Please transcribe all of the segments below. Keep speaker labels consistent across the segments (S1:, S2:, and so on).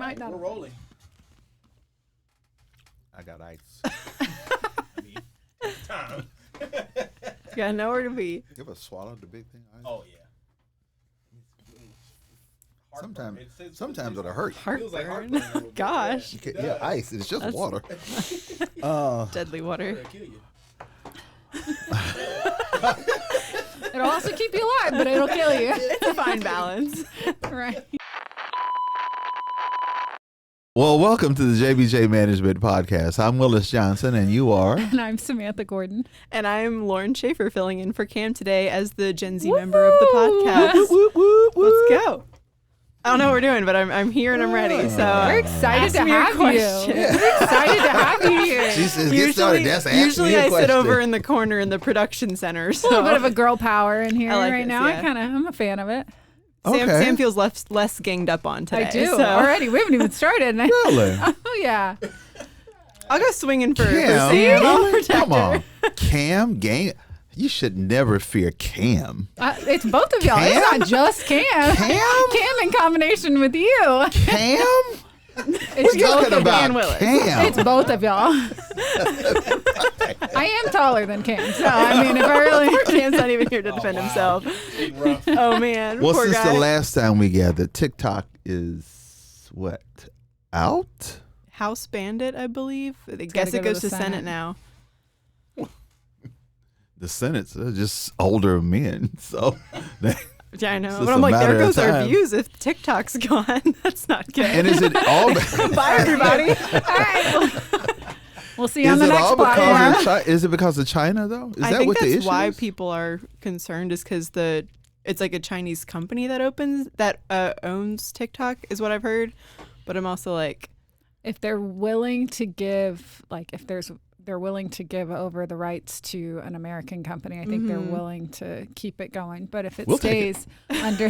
S1: might not.
S2: We're rolling.
S3: I got ice.
S2: I mean, it's time.
S4: You gotta know where to be.
S3: You ever swallowed the big thing? Ice?
S2: Oh yeah.
S3: Sometimes it'll hurt.
S2: Feels like
S4: Heartburn.
S2: heartburn a little bit.
S4: Gosh.
S3: You can't- yeah, ice. It's just water.
S4: Deadly water.
S2: It'll kill you.
S1: It'll also keep you alive, but it'll kill you.
S4: It's a fine balance.
S1: Right.
S3: Well, welcome to the JBJ Management Podcast. I'm Willis Johnson, and you are?
S1: And I'm Samantha Gordon.
S4: And I'm Lauren Schaefer filling in for Cam today as the Gen Z member of the podcast. Let's go. I don't know what we're doing, but I'm here and I'm ready. So
S1: We're excited to
S4: ask me a
S1: have you.
S4: question.
S1: We're excited to have you here.
S3: She says, get started. That's
S4: Usually I sit over in the corner in the production center.
S1: A
S4: So
S1: little bit of a girl power in here
S4: I like
S1: right
S4: this,
S1: now.
S4: yeah.
S1: I'm a fan of it.
S4: Sam feels less ganged up on today.
S1: I do.
S4: So
S1: Already. We haven't even started. And
S3: Really?
S1: oh, yeah.
S4: I'll go swinging for
S3: Cam,
S4: Sam. I'll
S3: really?
S4: protect
S3: Come on.
S4: her.
S3: Cam, gang. You should never fear Cam.
S1: It's both of y'all.
S3: Cam?
S1: It's not just Cam.
S3: Cam?
S1: Cam in combination with you.
S3: Cam?
S1: It's
S3: We're talking
S1: both
S3: about
S4: and Willis.
S3: Cam.
S1: It's both of y'all. I am taller than Cam, so I mean, if I really
S4: Poor Cam's not even here to defend himself.
S2: Getting rough.
S4: Oh man,
S3: Well,
S4: poor
S3: since
S4: guy.
S3: the last time we gathered, TikTok is what? Out?
S4: House Bandit, I believe. I
S1: gotta
S4: guess
S1: go
S4: it
S1: to
S4: goes
S1: the
S4: to Senate
S1: Senate.
S4: now.
S3: The Senate's just older men, so
S4: Yeah, I know.
S3: It's
S4: But
S3: just
S4: I'm
S3: a
S4: like, there
S3: matter of
S4: goes our
S3: time.
S4: views if TikTok's gone. That's not good.
S3: and is it all?
S4: Bye, everybody.
S1: All right. We'll see you on
S3: Is
S1: the
S3: it
S1: next
S3: all
S1: platform.
S3: because of China? Is it because of China though? Is
S4: I
S3: that
S4: think
S3: what the
S4: that's
S3: issue
S4: why
S3: is?
S4: people are concerned, is because it's like a Chinese company that owns TikTok, is what I've heard. But I'm also like,
S1: If they're willing to give, they're willing to give over the rights to an American company, I think they're willing to keep it going. But if it
S3: We'll take
S1: stays under,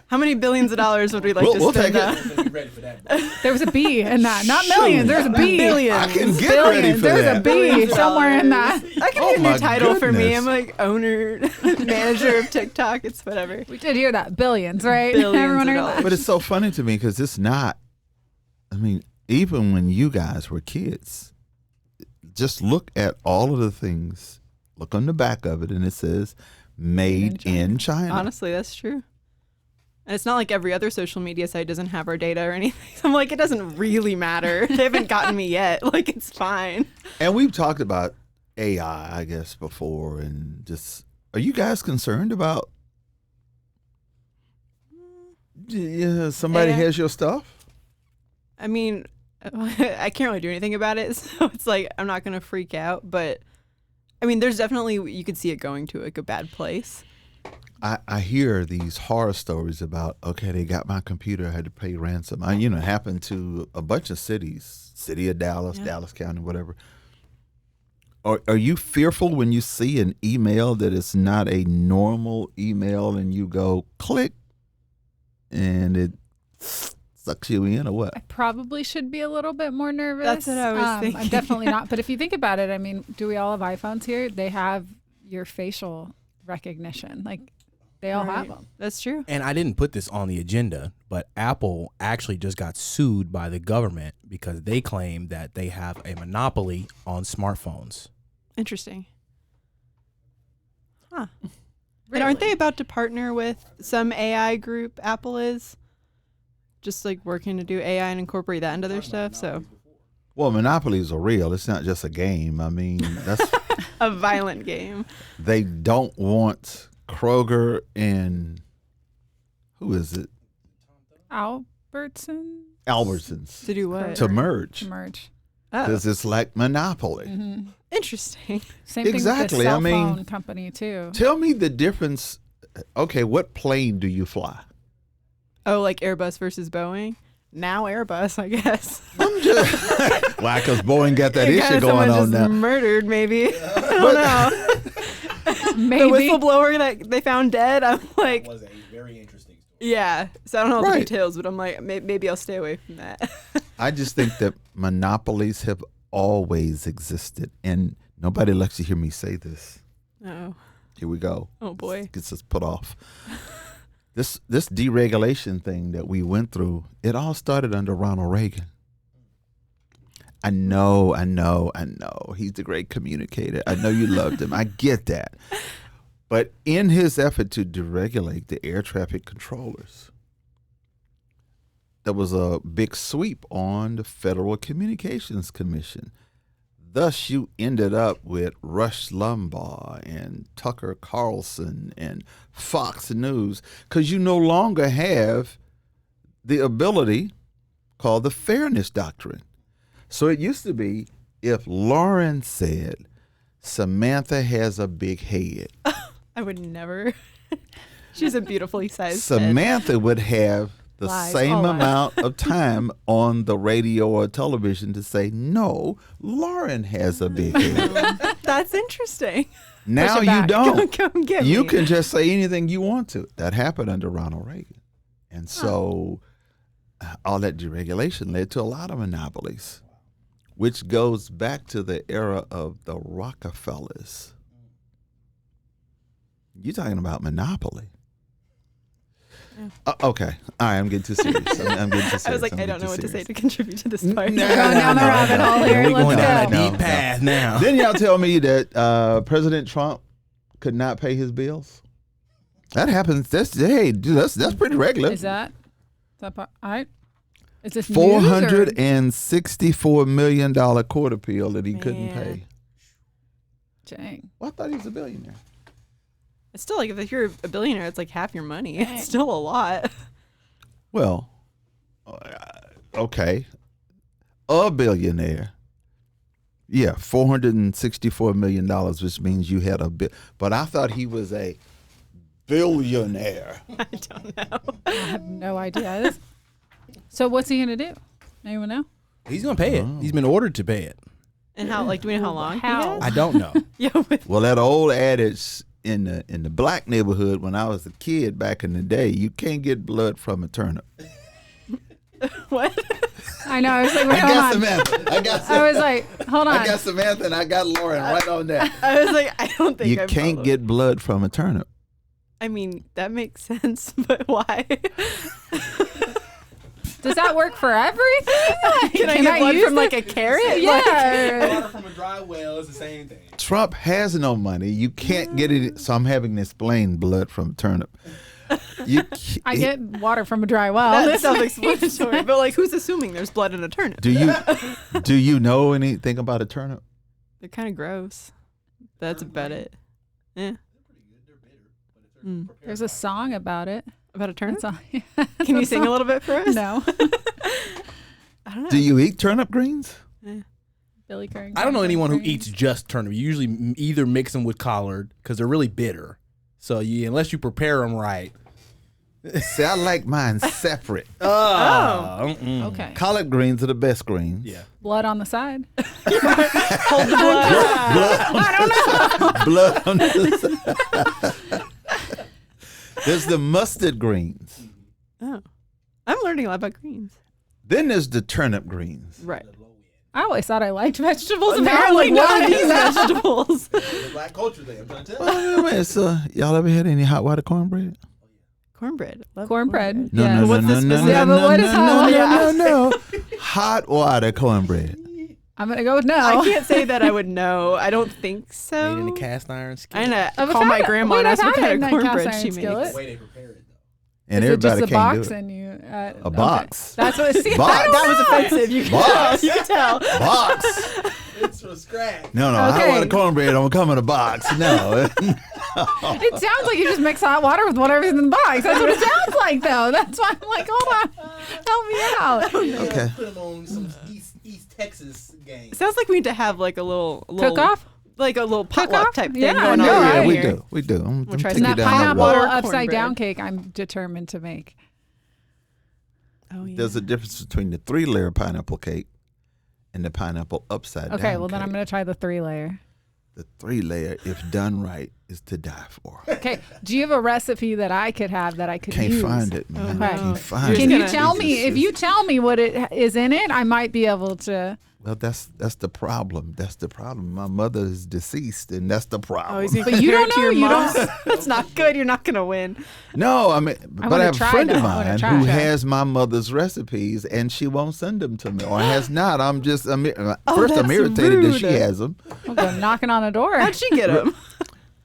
S4: how many billions of dollars would we like
S3: We'll
S4: to spend?
S3: take it.
S2: I'm gonna be ready for that. Bro.
S1: there was a B in that, not millions. There's a B.
S4: Billions.
S3: I can get
S1: Billions.
S3: ready for
S1: There's
S3: that.
S1: a B
S4: Billions of
S1: somewhere in
S4: dollars.
S1: that.
S4: That could
S3: Oh
S4: be a
S3: my
S4: new title for me.
S3: goodness.
S4: I'm like owner, manager of TikTok. It's whatever.
S1: We did hear that. Billions, right?
S4: Billions
S1: Everyone
S4: of
S1: heard
S4: dollars.
S1: that.
S3: But it's so funny to me because it's not. I mean, even when you guys were kids, just look at all of the things. Look on the back of it, and it says "Made in China."
S4: Honestly, that's true. And it's not like every other social media site doesn't have our data or anything. So I'm like, it doesn't really matter. They haven't gotten me yet. Like, it's fine.
S3: And we've talked about AI, I guess, before, and just are you guys concerned about? Yeah, somebody
S4: AI?
S3: has your stuff.
S4: I mean, I can't really do anything about it. So it's like, I'm not going to freak out. But I mean, there's definitely, you could see it going to like a bad place.
S3: I hear these horror stories about, okay, they got my computer, I had to pay ransom. It happened to a bunch of cities, city of Dallas,
S4: Yeah.
S3: Dallas County, whatever. Are you fearful when you see an email that is not a normal email and you go click and it sucks you in or what?
S1: I probably should be a little bit more nervous.
S4: That's what I was thinking.
S1: I'm definitely not. But if you think about it, I mean, do we all have iPhones here? They have your facial recognition. Like, they all have them.
S4: That's true.
S2: And I didn't put this on the agenda, but Apple actually just got sued by the government because they claim that they have a monopoly on smartphones.
S4: Interesting. Huh. And aren't they about to partner with some AI group? Apple is just like working to do AI and incorporate that into their stuff. So
S3: Well, monopolies are real. It's not just a game. I mean, that's
S4: a violent game.
S3: they don't want Kroger and who is it?
S1: Albertson
S3: Albertsons
S4: To do what?
S3: to merge
S1: to merge.
S4: Oh,
S3: because it's like monopoly.
S1: Mm-hmm.
S4: interesting.
S1: Same thing with
S3: Exactly,
S1: the
S3: I
S1: cell
S3: mean-
S1: phone company too.
S3: Tell me the difference. Okay, what plane do you fly?
S4: Oh, like Airbus versus Boeing? Now Airbus, I guess.
S3: I'm just why? Because Boeing got that
S4: Yeah,
S3: issue
S4: someone
S3: going on
S4: just
S3: now.
S4: murdered, maybe. I don't know. The
S1: Maybe.
S4: whistleblower that they found dead, I'm like,
S2: was a very interesting story.
S4: yeah. So I don't know all the
S3: Right.
S4: details, but I'm like, maybe I'll stay away from that.
S3: I just think that monopolies have always existed, and nobody likes to hear me say this.
S4: Oh,
S3: Here we go.
S4: oh boy.
S3: Gets us put off. This deregulation thing that we went through, it all started under Ronald Reagan. I know. He's a great communicator. I know you loved him. I get that. But in his effort to deregulate the air traffic controllers, there was a big sweep on the Federal Communications Commission. Thus, you ended up with Rush Limbaugh and Tucker Carlson and Fox News, because you no longer have the ability called the fairness doctrine. So it used to be if Lauren said, Samantha has a big head.
S4: I would never. She's a beautifully sized
S3: Samantha
S4: head.
S3: would have the
S1: Lies,
S3: same
S1: all
S3: amount of time on the radio or television to say, no, Lauren has a big head.
S4: That's interesting.
S3: Now
S1: Push it
S3: you
S1: back.
S3: don't.
S4: Come get
S3: You
S4: me.
S3: can just say anything you want to. That happened under Ronald Reagan. And so all that deregulation led to a lot of monopolies, which goes back to the era of the Rockefellers. You're talking about monopoly. Okay. All right, I'm getting too serious. I'm getting too serious.
S4: I was like, I don't know what to say to contribute to this part.
S1: Going down the rabbit hole here.
S2: We're going down
S1: Let's
S2: a
S1: go.
S2: deep path now.
S3: Then y'all tell me that President Trump could not pay his bills. That happens. That's pretty regular.
S1: Is that part? All right. Is this news or-
S3: $464 million court appeal that he couldn't
S4: Man.
S3: pay.
S1: Dang.
S3: Well, I thought he was a billionaire.
S4: It's still like if you're a billionaire, it's like half your money. It's still a lot.
S3: Well, okay. A billionaire. Yeah, $464 million, which means you had a bit. But I thought he was a billionaire.
S4: I don't know.
S1: I have no idea. So what's he gonna do? Anyone know?
S2: He's gonna pay it. He's been ordered to pay it.
S4: And how? Like, do we know how long? he
S1: How?
S4: has?
S2: I don't know.
S4: Yeah. With,
S3: Well, that old adage in the black neighborhood when I was a kid back in the day, you can't get blood from a turnip.
S4: what?
S1: I know. I was like, wait,
S3: I
S1: hold
S3: got
S1: on.
S3: Samantha.
S1: I was like, hold on.
S3: I got Samantha and I got Lauren right on that.
S4: I was like, I don't think
S3: You
S4: I
S3: can't
S4: followed.
S3: get blood from a turnip.
S4: I mean, that makes sense, but why?
S1: Does that work for everything? Like,
S4: Can I get blood
S1: use
S4: from like
S1: it?
S4: a carrot?
S1: Yeah.
S2: Water from a dry well is the same thing.
S3: Trump has no money. You can't get it. So I'm having to explain blood from a turnip.
S1: I get water from a dry well.
S4: That's self-explanatory. But like, who's assuming there's blood in a turnip?
S3: Do you know anything about a turnip?
S4: They're kind of gross. That's about it. Yeah.
S1: There's a song about it.
S4: About a turnip?
S1: That's all.
S4: Can you sing a little bit for us?
S1: No.
S4: I don't know.
S3: Do you eat turnip greens?
S1: Billy Curran.
S2: I don't know anyone who eats just turnip. You usually either mix them with collard because they're really bitter. So unless you prepare them right.
S3: See, I like mine separate.
S1: Okay.
S3: Collard greens are the best greens.
S2: Yeah.
S1: Blood on the side.
S4: Hold the blood.
S3: Blood on the side. There's the mustard greens.
S4: Oh. I'm learning a lot about greens.
S3: Then there's the turnip greens.
S4: Right.
S1: I always thought I liked vegetables.
S4: Apparently
S1: Apparently
S4: not
S1: not.
S4: these vegetables.
S2: The black culture thing, I'm trying to tell
S3: Well, wait, so y'all ever had any hot water cornbread?
S4: Cornbread. Love
S1: Cornbread.
S3: No,
S1: Yes.
S3: no, no,
S4: What's
S3: no,
S4: the
S3: no,
S4: specific-
S3: no,
S1: Yeah, but
S3: no,
S1: what
S3: no,
S1: is
S3: no,
S1: hot?
S3: no, no, no. Hot water cornbread.
S1: I'm gonna go with no.
S4: I can't say that I would know. I don't think so.
S2: Made in a cast iron
S4: I'm
S2: skillet.
S4: gonna
S1: I've
S4: call my
S1: had it.
S4: grandma
S1: Wait,
S4: and
S1: I've
S4: ask what
S1: had it
S4: kind of
S1: in a cast
S4: cornbread
S1: iron
S4: she
S1: skillet.
S4: makes.
S2: The way they prepare it, though.
S3: And
S1: Is it
S3: everybody
S1: just a
S3: can't
S1: box
S3: do it.
S1: and you
S3: A box.
S1: That's what see,
S3: Box.
S1: I don't
S4: That was
S1: know.
S4: offensive. You can
S3: Box.
S4: tell. You can tell.
S3: Box.
S2: It's from scratch.
S3: No, hot
S1: Okay.
S3: water cornbread don't come in a box. No.
S1: It sounds like you just mix hot water with whatever's in the box. That's what it sounds like, though. That's why I'm like, hold on, help me out.
S3: Okay.
S2: Put them on some East Texas game.
S4: Sounds like we need to have like a little
S1: Cook off.
S4: like a little potluck
S1: Cook-off?
S4: type thing
S1: Yeah,
S4: going
S1: no,
S4: on
S1: right.
S4: right
S3: we
S4: here.
S3: do. We do. I'm
S4: We'll try
S3: taking
S4: some
S3: you
S1: That
S3: down that
S1: pineapple
S3: road.
S4: or
S1: upside down
S4: cornbread.
S1: cake, I'm determined to make.
S4: Oh yeah.
S3: There's a difference between the 3-layer pineapple cake and the pineapple upside down.
S1: Okay, well then
S3: cake.
S1: I'm gonna try the 3-layer.
S3: The 3-layer, if done right, is to die for.
S1: Okay, do you have a recipe that I could have that I could
S3: Can't
S1: use?
S3: find it, man.
S1: Okay.
S3: Can't find
S1: Can
S3: it.
S1: you tell me if you tell me what it is in it? I might be able to.
S3: Well, that's the problem. That's the problem. My mother is deceased, and that's the problem.
S4: Oh, he's gonna
S1: But you
S4: compare
S1: don't
S4: it to
S1: know.
S4: your
S1: You
S4: mom.
S1: don't.
S4: That's not good. You're not gonna win.
S3: No, I mean, but I
S1: wanna
S3: have a
S1: try
S3: friend of
S1: that. I wanna
S3: mine
S1: try
S3: who
S1: that.
S3: has my mother's recipes, and she won't send them to me, or has not. I'm first I'm
S4: that's
S3: irritated that she
S4: rude.
S3: has them.
S1: We'll go knocking on the door.
S4: How'd she get him?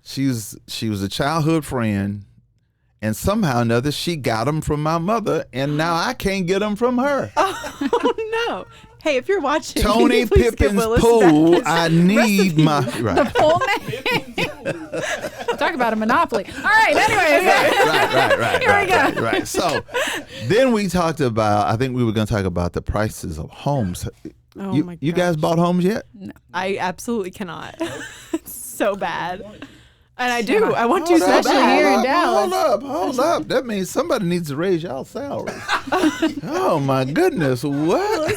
S3: She was a childhood friend, and somehow or another she got them from my mother, and now I can't get them from her.
S4: Oh no! Hey, if you're watching,
S3: Tony
S4: can you please give
S3: Pippin's
S4: Willis
S3: pool.
S4: back his
S3: I need my right.
S1: Full name. Talk about a monopoly. All right. Anyways.
S3: Right.
S1: Here we go.
S3: Right. So then we talked about. I think we were going to talk about the prices of homes.
S4: Oh
S3: you,
S4: my
S3: you guys
S4: gosh.
S3: bought homes yet?
S4: I absolutely cannot. It's so bad. And I do. I want to
S3: Hold
S4: so
S3: up,
S1: Especially
S4: bad.
S1: here in
S3: hold
S1: Dallas.
S3: up, hold up. That means somebody needs to raise y'all salaries. Oh my goodness, what?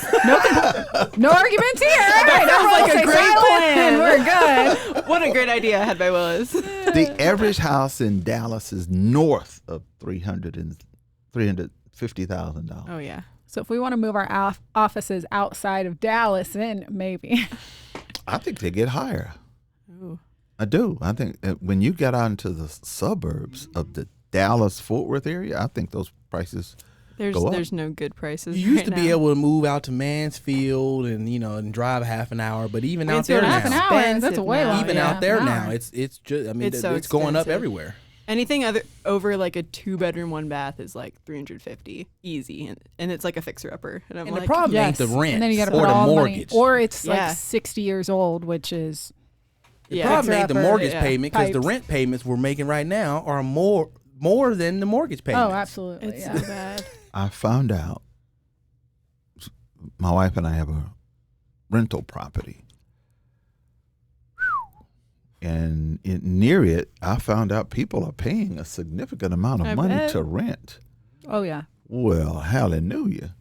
S1: No arguments here. All right.
S4: sounds like a
S1: everyone
S4: great
S1: stay silent
S4: plan.
S1: and we're good.
S4: What a great idea had by Willis.
S3: The average house in Dallas is north of $350,000.
S4: Oh yeah.
S1: So if we want to move our offices outside of Dallas, then maybe.
S3: I think they get higher.
S4: Ooh.
S3: I do. I think when you get out into the suburbs of the Dallas-Fort Worth area, I think those prices go up.
S4: There's no good prices.
S2: You used
S4: right
S2: to be
S4: now.
S2: able to move out to Mansfield and drive half an hour, but even out there
S4: Mansfield is
S1: Half an
S2: now,
S1: hour. That's
S4: expensive
S1: way
S4: now.
S1: long.
S2: even
S1: Yeah,
S2: out there
S1: an
S2: now,
S1: hour.
S2: it's just
S4: It's so
S2: it's going up
S4: expensive.
S2: everywhere.
S4: Anything over like a 2-bedroom, 1-bath is like $350 easy, and it's like a fixer-upper. And I'm
S2: And the
S4: like,
S2: problem
S1: Yes.
S2: ain't the rent
S1: And then you got to
S2: or
S1: put
S2: the
S1: all the
S2: mortgage.
S1: money. Or it's
S4: Yeah.
S1: like 60 years old, which is
S2: The
S4: yeah,
S2: problem ain't the
S1: Fixer-upper,
S2: mortgage
S4: yeah.
S2: payment, because the
S1: Pipes.
S2: rent payments we're making right now are more than the mortgage payments.
S1: oh, absolutely.
S4: it's
S1: Yeah.
S4: so bad.
S3: I found out my wife and I have a rental property. And near it, I found out people are paying a significant amount of
S4: I
S3: money
S4: bet.
S3: to rent.
S1: Oh yeah.
S3: Well, hallelujah.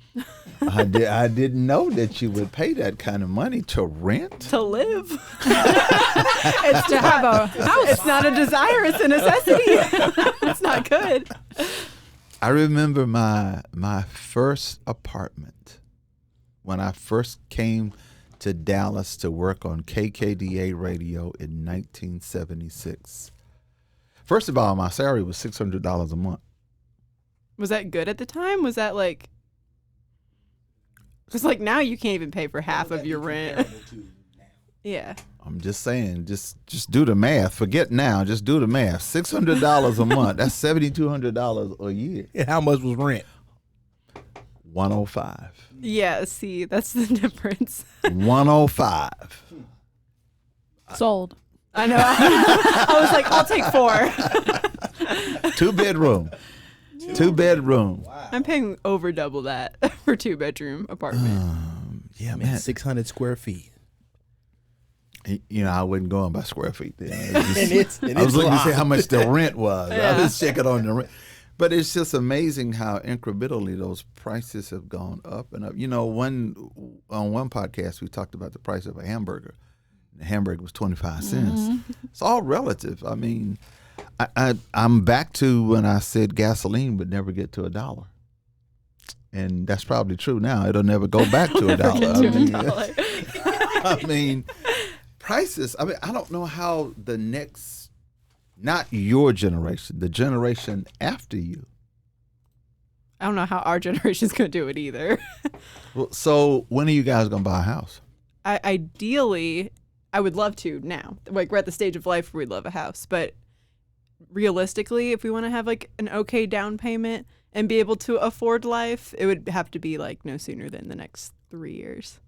S3: I didn't know that you would pay that kind of money to rent.
S4: To live.
S1: It's to have a house.
S4: It's not a desire, it's a necessity. It's not good.
S3: I remember my first apartment when I first came to Dallas to work on KKDA radio in 1976. First of all, my salary was $600 a month.
S4: Was that good at the time? Was that like... Because like now you can't even pay for half of your rent. Yeah.
S3: I'm just saying, just do the math. Forget now, just do the math. $600 a month. That's $7,200 a year.
S2: And how much was rent?
S3: 105.
S4: Yeah, see, that's the difference.
S3: 105.
S1: Sold.
S4: I know. I was like, I'll take 4.
S3: 2-bedroom. 2-bedroom.
S4: I'm paying over double that for 2-bedroom apartment.
S3: Yeah,
S2: I mean,
S3: man.
S2: 600 square feet.
S3: I wasn't going by square feet then.
S2: And
S3: I was looking to see how much the rent was.
S4: Yeah.
S3: I was checking on the rent. But it's just amazing how incrementally those prices have gone up and up. On one podcast, we talked about the price of a hamburger. The hamburger was 25 cents. It's all relative. I mean, I'm back to when I said gasoline would never get to $1. And that's probably true now. It'll never go back to $1. I mean, prices. I mean, I don't know how the next, not your generation, the generation after you.
S4: I don't know how our generation's going to do it either.
S3: Well, so when are you guys going to buy a house?
S4: Ideally, I would love to now. Like, we're at the stage of life where we'd love a house. But realistically, if we want to have like an okay down payment and be able to afford life, it would have to be like no sooner than the next 3 years.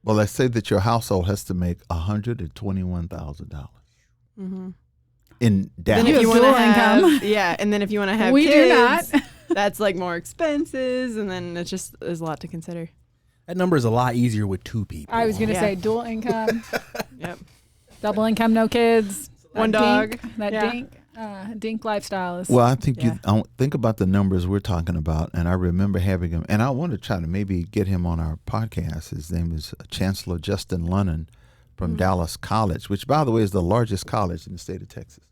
S3: Well, let's say that your household has to make $121,000
S4: Mm-hmm.
S3: in Dallas.
S4: Then if
S1: You
S4: you
S1: have
S4: want to
S1: dual
S4: have,
S1: income.
S4: yeah, and then if you want to have
S1: We do
S4: kids,
S1: not.
S4: that's like more expenses, and then it's just there's a lot to consider.
S2: That number is a lot easier with 2 people.
S1: I was gonna
S4: Yeah.
S1: say dual income,
S4: Yep.
S1: double income, no kids,
S4: One
S1: that
S4: dog.
S1: dink, that
S4: Yeah.
S1: dink lifestyle is.
S3: Well, I think
S4: Yeah.
S3: I think about the numbers we're talking about, and I remember having him, and I want to try to maybe get him on our podcast. His name is Chancellor Justin Lunnan from Dallas College, which, by the way, is the largest college in the state of Texas.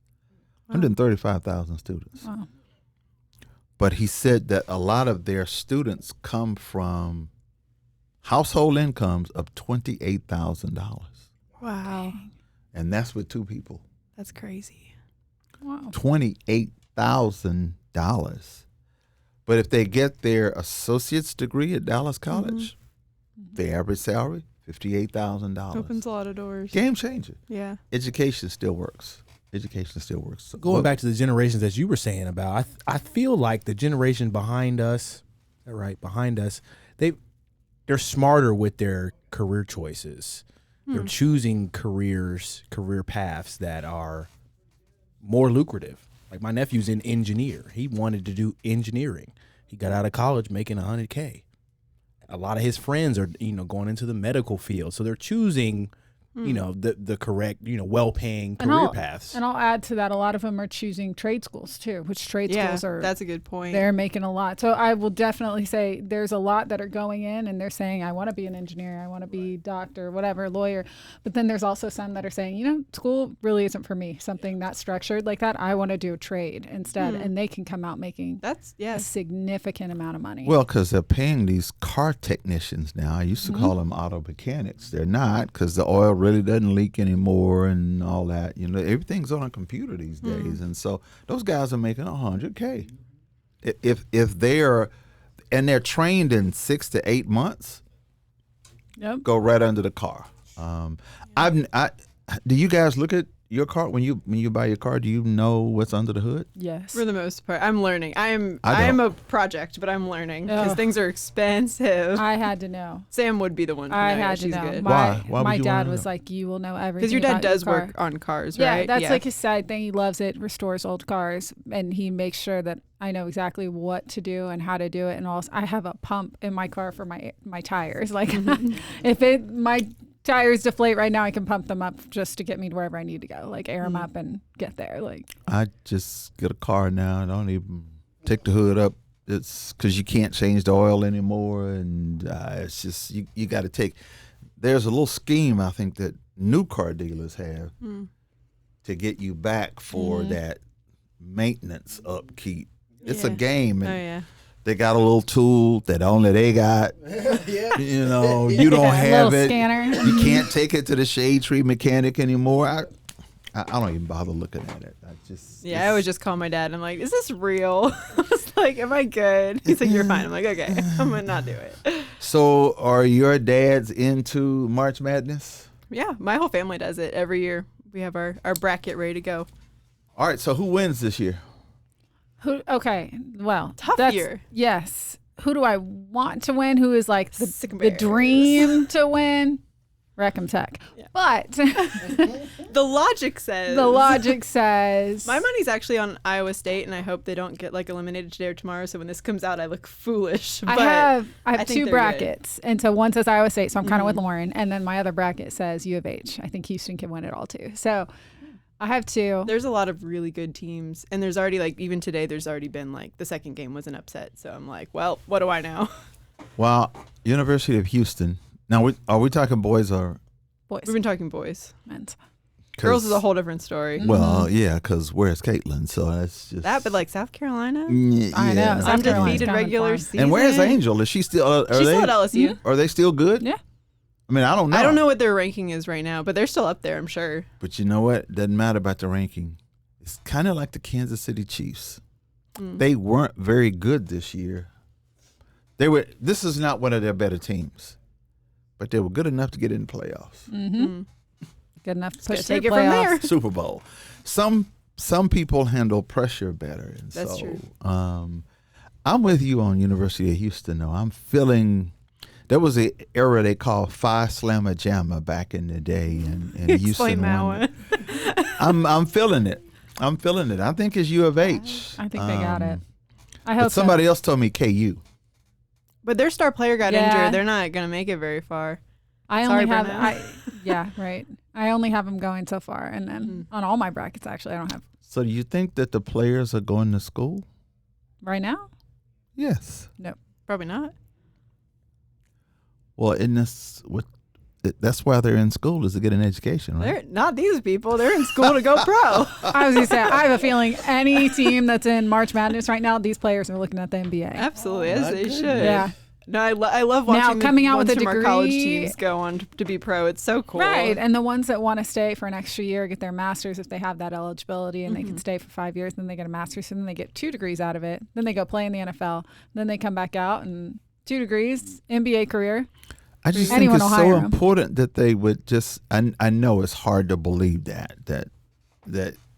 S3: 135,000 students.
S1: Wow.
S3: But he said that a lot of their students come from Household incomes of $28,000.
S4: Wow.
S3: And that's with two people.
S4: That's crazy.
S1: Wow.
S3: $28,000. But if they get their associate's degree at Dallas College, the average salary, $58,000.
S4: Opens a lot of doors.
S3: Game changer.
S4: Yeah.
S3: Education still works. So
S2: Going back to the generations that you were saying about, I feel like the generation behind us, they're smarter with their career choices. They're choosing career paths that are more lucrative. Like my nephew's an engineer. He wanted to do engineering. He got out of college making $100K. A lot of his friends are, going into the medical field. So they're choosing, the correct, well-paying career paths.
S1: And I'll add to that, a lot of them are choosing trade schools too, which trade schools are.
S4: That's a good point.
S1: They're making a lot. So I will definitely say there's a lot that are going in and they're saying, I want to be an engineer, I want to be doctor, whatever, lawyer. But then there's also some that are saying, school really isn't for me. Something that's structured like that, I want to do a trade instead. And they can come out making a significant amount of money.
S3: Well, because they're paying these car technicians now. I used to call them auto mechanics. They're not, because the oil really doesn't leak anymore and all that. Everything's on a computer these days. And so those guys are making $100K. If they're trained in 6 to 8 months, go right under the car. Do you guys look at your car when you buy your car? Do you know what's under the hood?
S1: Yes.
S4: For the most part, I'm learning. I am a project, but I'm learning because things are expensive.
S1: I had to know.
S4: Sam would be the one.
S1: I had to know.
S4: Good.
S3: Why
S1: My dad was like, "You will know everything."
S4: Because your dad
S1: about
S4: does
S1: your car.
S4: work on cars,
S1: Yeah,
S4: right?
S1: that's like his side thing. He loves it. Restores old cars, and he makes sure that I know exactly what to do and how to do it. And also, I have a pump in my car for my tires. Like, if my tires deflate right now, I can pump them up just to get me to wherever I need to go, like air them up and get there. Like,
S3: I just get a car now. I don't even take the hood up. It's because you can't change the oil anymore, and it's just you got to take. There's a little scheme I think that new car dealers have to get you back for that maintenance upkeep. It's a game, and they got a little tool that only they got. You don't have it.
S1: Scanner.
S3: You can't take it to the shade tree mechanic anymore. I don't even bother looking at it. I
S4: always just call my dad. I'm like, is this real? I was like, am I good? He's like, you're fine. I'm like, okay, I'm gonna not do it.
S3: So, are your dads into March Madness?
S4: Yeah, my whole family does it every year. We have our bracket ready to go.
S3: All right, so who wins this year?
S1: Okay, well,
S4: tough year.
S1: Yes. Who do I want to win? Who is like the dream to win? Wreckham Tech. Yeah. But
S4: the logic says
S1: my
S4: money's actually on Iowa State, and I hope they don't get eliminated today or tomorrow. So when this comes out, I look foolish. But
S1: I have two brackets, and so one says Iowa State, so I'm kind of with Lauren, and then my other bracket says U of H. I think Houston can win it all too. So I have two.
S4: There's a lot of really good teams, and there's already even today, there's already been the second game was an upset. So I'm like, well, what do I know?
S3: Well, University of Houston. Now, are we talking boys or
S1: boys?
S4: We've been talking boys.
S1: Men's.
S4: Girls is a whole different story.
S3: Well, yeah, because where's Caitlin? So that's just
S4: that. But South Carolina,
S1: I know.
S4: Undefeated regular season.
S3: And where's Angel? Is she still?
S4: She's still at LSU.
S3: Are they still good?
S1: Yeah.
S3: I mean, I don't know.
S4: I don't know what their ranking is right now, but they're still up there, I'm sure.
S3: But you know what? Doesn't matter about the ranking. It's kind of like the Kansas City Chiefs. They weren't very good this year. This is not one of their better teams, but they were good enough to get in the playoffs.
S1: Good enough to push
S4: take it from there.
S3: Super Bowl. Some people handle pressure better. And
S4: That's true.
S3: I'm with you on University of Houston, though. I'm feeling there was an era they called Phi Slamma Jamma back in the day, and Houston
S4: Explain that one.
S3: I'm feeling it. I think it's U of H.
S1: I think they got it. I hope
S3: somebody else told me KU.
S4: But their star player got injured. They're not going to make it very far.
S1: I only have them going so far, and then on all my brackets, actually, I don't have.
S3: So do you think that the players are going to school
S1: right now?
S3: Yes.
S1: Nope.
S4: Probably not.
S3: Well, that's why they're in school, is to get an education, right?
S4: They're not these people. They're in school to go pro.
S1: I was going to say, I have a feeling any team that's in March Madness right now, these players are looking at the NBA.
S4: Absolutely, as they should.
S1: Yeah.
S4: No, I love watching
S1: coming
S4: the
S1: out with
S4: ones
S1: a
S4: from our college
S1: degree-
S4: teams go on to be pro. It's so cool.
S1: Right. And the ones that want to stay for an extra year, get their master's if they have that eligibility, and they can stay for 5 years, then they get a master's, and then they get 2 degrees out of it. Then they go play in the NFL. Then they come back out and 2 degrees, NBA career.
S3: I just think
S1: Anyone
S3: it's
S1: will
S3: so
S1: hire 'em.
S3: important that they would just. I know it's hard to believe that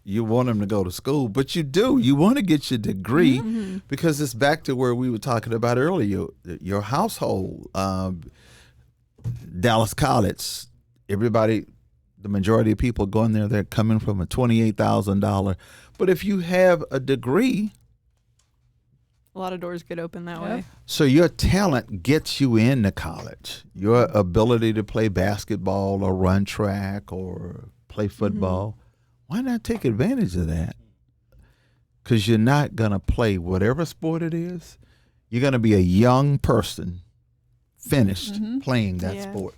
S3: you want them to go to school, but you do. You want to get your degree because it's back to where we were talking about earlier. Your household, Dallas College, everybody, the majority of people going there, they're coming from a $28,000. But if you have a degree,
S4: A lot of doors get open that way.
S3: so your talent gets you into college. Your ability to play basketball or run track or play football, why not take advantage of that? Because you're not going to play whatever sport it is. You're going to be a young person finished playing that sport.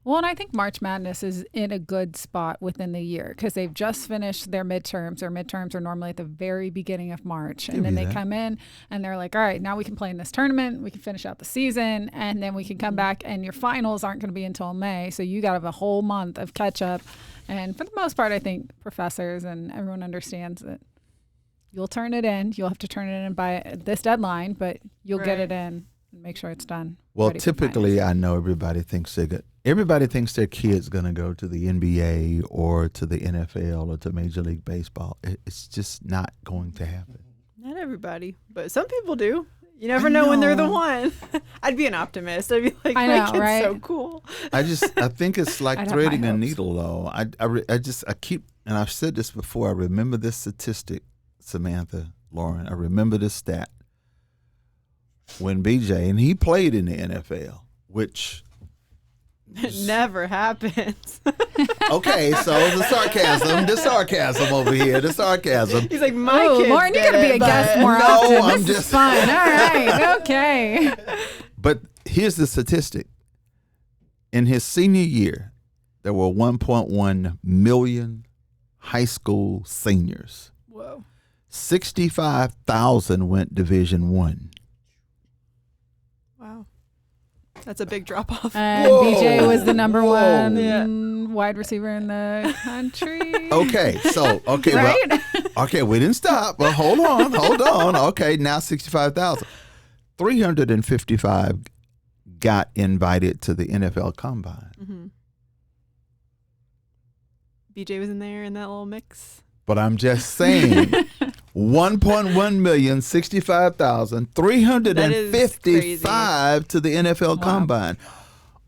S1: Well, and I think March Madness is in a good spot within the year because they've just finished their midterms. Their midterms are normally at the very beginning of March. And then they come in and they're like, all right, now we can play in this tournament. We can finish out the season. And then we can come back and your finals aren't going to be until May. So you got to have a whole month of catch up. And for the most part, I think professors and everyone understands that you'll turn it in. You'll have to turn it in by this deadline, but you'll get it in and make sure it's done.
S3: Well,
S1: ready for
S3: typically,
S1: finals.
S3: I know everybody thinks everybody thinks their kid's going to go to the NBA or to the NFL or to Major League Baseball. It's just not going to happen.
S4: Not everybody, but some people do. You never know when they're the one. I'd be an optimist. I'd be like,
S1: I know,
S4: my kid's
S1: right?
S4: so cool.
S3: I think it's like
S1: I'd have
S3: threading
S1: high
S3: a
S1: hopes.
S3: needle, though. I keep, and I've said this before. I remember this statistic, Samantha, Lauren. I remember this stat. When BJ, and he played in the NFL, which
S4: It never happens.
S3: okay, so the sarcasm over here, the sarcasm.
S4: He's like, my
S1: Oh,
S4: kid.
S1: Lauren, you got to be a guest more
S3: No,
S1: often.
S3: I'm
S1: This
S3: just-
S1: is fun. All right. Okay.
S3: But here's the statistic. In his senior year, there were 1.1 million high school seniors.
S4: Whoa.
S3: 65,000 went Division I.
S4: Wow. That's a big drop off.
S1: And
S3: Whoa.
S1: BJ was the number
S3: Whoa.
S1: one wide receiver in the country.
S3: Okay,
S1: Right?
S3: okay, we didn't stop. But hold on. Okay, now 65,000. 355 got invited to the NFL Combine.
S4: BJ was in there in that little mix.
S3: But I'm just saying, 1.1 million, 65,000, 355 to the NFL Combine.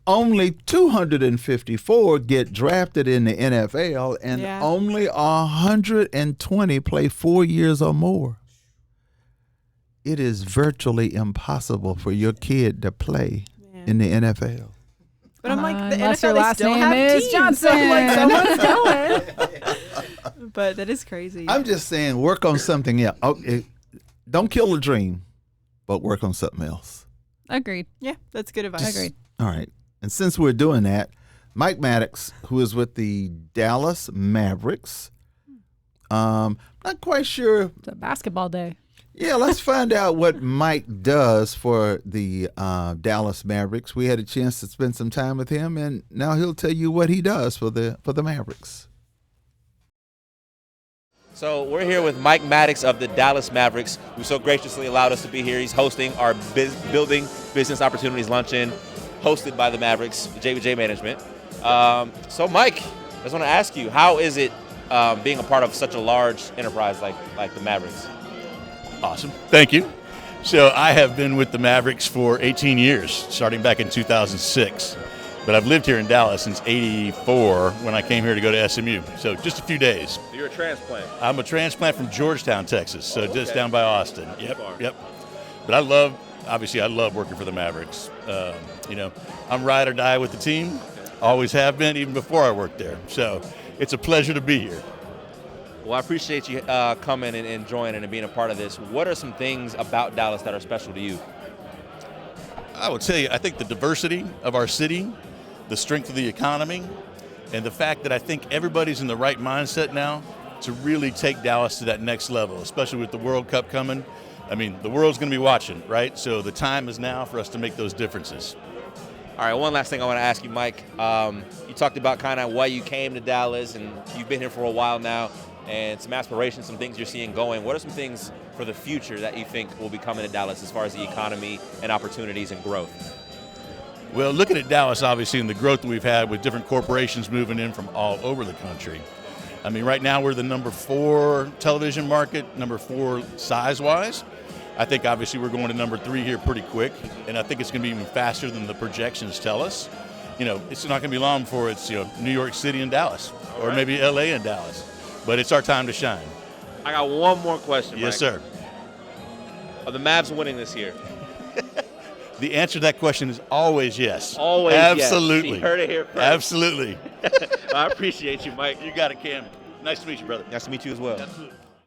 S3: Only 254 get drafted in the NFL, and only 120 play 4 years or more. It is virtually impossible for your kid to play in the NFL.
S4: But I'm like, the
S1: Unless
S4: NFL,
S1: your
S4: they
S1: last
S4: still
S1: name
S4: have
S1: is
S4: teams.
S1: Johnson.
S4: So like, someone's going. But that is crazy.
S3: I'm just saying, work on something else. Don't kill the dream, but work on something else.
S1: Agreed.
S4: Yeah, that's good advice.
S1: Agreed.
S3: All right. And since we're doing that, Mike Maddox, who is with the Dallas Mavericks, not quite sure.
S1: It's a basketball day.
S3: Yeah, let's find out what Mike does for the Dallas Mavericks. We had a chance to spend some time with him, and now he'll tell you what he does for the Mavericks.
S5: So we're here with Mike Maddox of the Dallas Mavericks, who so graciously allowed us to be here. He's hosting our Building Business Opportunities Luncheon, hosted by the Mavericks, JBJ Management. So Mike, I just want to ask you, how is it being a part of such a large enterprise like the Mavericks?
S6: Awesome. Thank you. So I have been with the Mavericks for 18 years, starting back in 2006. But I've lived here in Dallas since '84 when I came here to go to SMU. So just a few days.
S5: So you're a transplant.
S6: I'm a transplant from Georgetown, Texas, so just down by Austin. Yep. But I love working for the Mavericks. I'm ride or die with the team. Always have been, even before I worked there. So it's a pleasure to be here.
S5: Well, I appreciate you coming and joining and being a part of this. What are some things about Dallas that are special to you?
S6: I would tell you, I think the diversity of our city, the strength of the economy, and the fact that I think everybody's in the right mindset now to really take Dallas to that next level, especially with the World Cup coming. I mean, the world's going to be watching, right? So the time is now for us to make those differences.
S5: All right, one last thing I want to ask you, Mike. You talked about kind of why you came to Dallas, and you've been here for a while now, and some aspirations, some things you're seeing going. What are some things for the future that you think will be coming to Dallas as far as the economy and opportunities and growth?
S6: Well, looking at Dallas, obviously, and the growth that we've had with different corporations moving in from all over the country. I mean, right now we're the number 4 television market, number 4 size-wise. I think obviously we're going to number 3 here pretty quick, and I think it's going to be even faster than the projections tell us. You know, it's not going to be long before it's, you know, New York City and Dallas, or maybe LA and Dallas. But it's our time to shine.
S5: I got one more question,
S6: Yes,
S5: Mike.
S6: sir.
S5: Are the Mavs winning this year?
S6: The answer to that question is always yes.
S5: Always
S6: Absolutely.
S5: yes. You heard it here first.
S6: Absolutely.
S5: I appreciate you, Mike.
S6: You got it, Cam. Nice to meet you, brother.
S5: Nice to meet you as well.
S6: Absolutely.